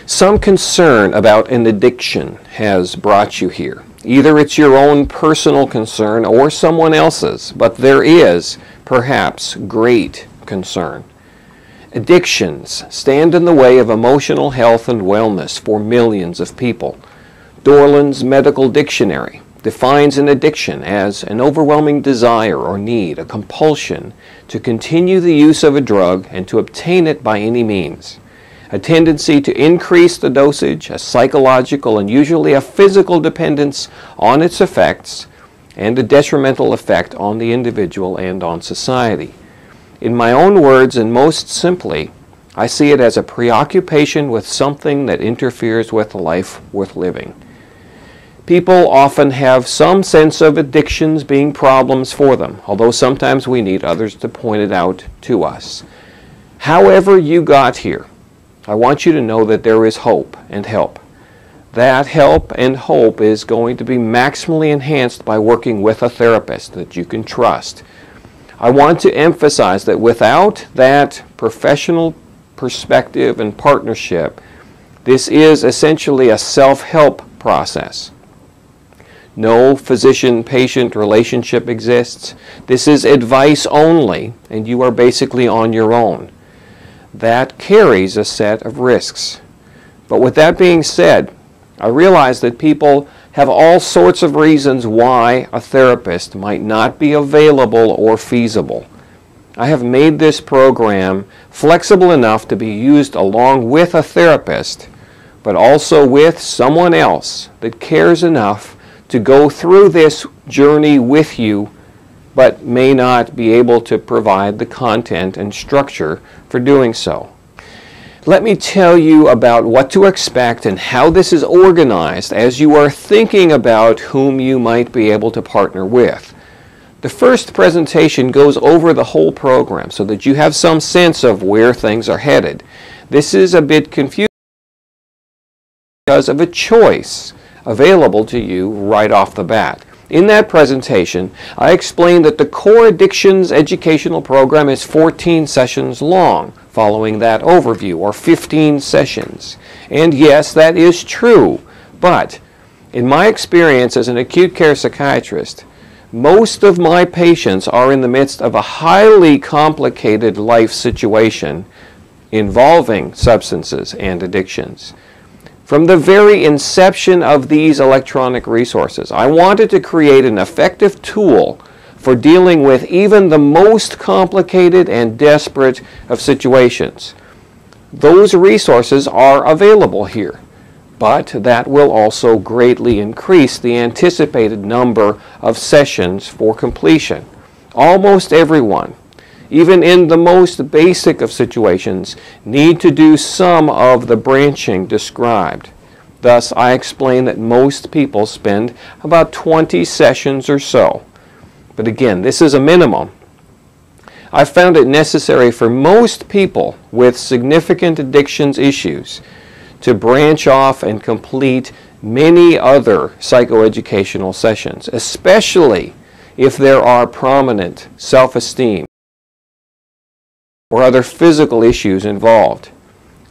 Some concern about an addiction has brought you here. Either it's your own personal concern or someone else's, but there is, perhaps, great concern. Addictions stand in the way of emotional health and wellness for millions of people. Dorland's Medical Dictionary defines an addiction as an overwhelming desire or need, a compulsion to continue the use of a drug and to obtain it by any means. A tendency to increase the dosage, a psychological and usually a physical dependence on its effects, and a detrimental effect on the individual and on society. In my own words, and most simply, I see it as a preoccupation with something that interferes with a life worth living. People often have some sense of addictions being problems for them, although sometimes we need others to point it out to us. However you got here, I want you to know that there is hope and help. That help and hope is going to be maximally enhanced by working with a therapist that you can trust. I want to emphasize that without that professional perspective and partnership, this is essentially a self-help process. No physician-patient relationship exists. This is advice only, and you are basically on your own. That carries a set of risks. But with that being said, I realize that people have all sorts of reasons why a therapist might not be available or feasible. I have made this program flexible enough to be used along with a therapist, but also with someone else that cares enough to go through this journey with you, but may not be able to provide the content and structure for doing so. Let me tell you about what to expect and how this is organized as you are thinking about whom you might be able to partner with. The first presentation goes over the whole program so that you have some sense of where things are headed. This is a bit confusing because of a choice available to you right off the bat. In that presentation, I explained that the Core Addictions Educational Program is 14 sessions long, following that overview, or 15 sessions. And yes, that is true, but in my experience as an acute care psychiatrist, most of my patients are in the midst of a highly complicated life situation involving substances and addictions. From the very inception of these electronic resources, I wanted to create an effective tool for dealing with even the most complicated and desperate of situations. Those resources are available here, but that will also greatly increase the anticipated number of sessions for completion. Almost everyone, even in the most basic of situations, need to do some of the branching described. Thus, I explain that most people spend about 20 sessions or so. But again, this is a minimum. I found it necessary for most people with significant addictions issues to branch off and complete many other psychoeducational sessions, especially if there are prominent self-esteem or other physical issues involved.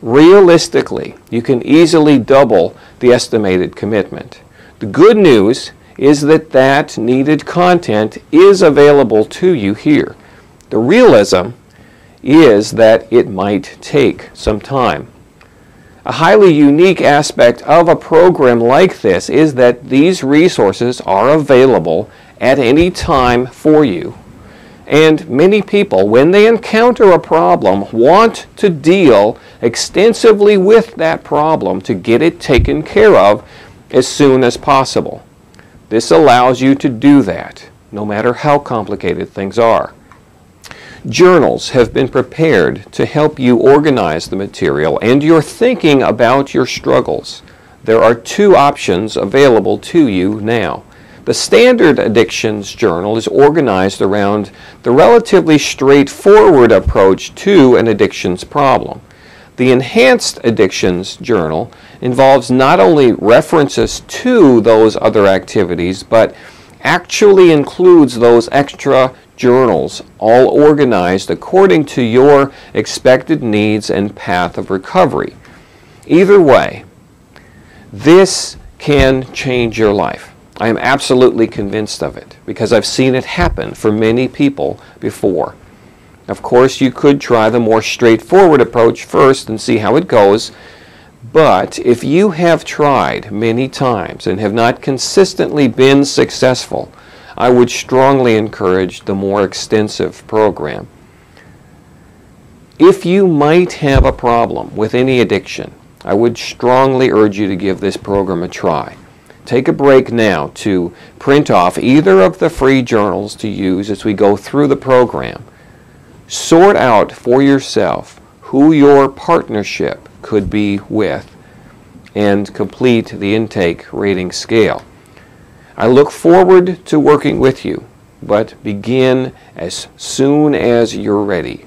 Realistically, you can easily double the estimated commitment. The good news is that that needed content is available to you here. The realism is that it might take some time. A highly unique aspect of a program like this is that these resources are available at any time for you. And many people, when they encounter a problem, want to deal extensively with that problem to get it taken care of as soon as possible. This allows you to do that, no matter how complicated things are. Journals have been prepared to help you organize the material and your thinking about your struggles. There are two options available to you now. The Standard Addictions Journal is organized around the relatively straightforward approach to an addictions problem. The Enhanced Addictions Journal involves not only references to those other activities, but actually includes those extra journals, all organized according to your expected needs and path of recovery. Either way, this can change your life. I am absolutely convinced of it because I've seen it happen for many people before. Of course, you could try the more straightforward approach first and see how it goes. But if you have tried many times and have not consistently been successful, I would strongly encourage the more extensive program. If you might have a problem with any addiction, I would strongly urge you to give this program a try. Take a break now to print off either of the free journals to use as we go through the program. Sort out for yourself who your partnership could be with and complete the intake rating scale. I look forward to working with you, but begin as soon as you're ready.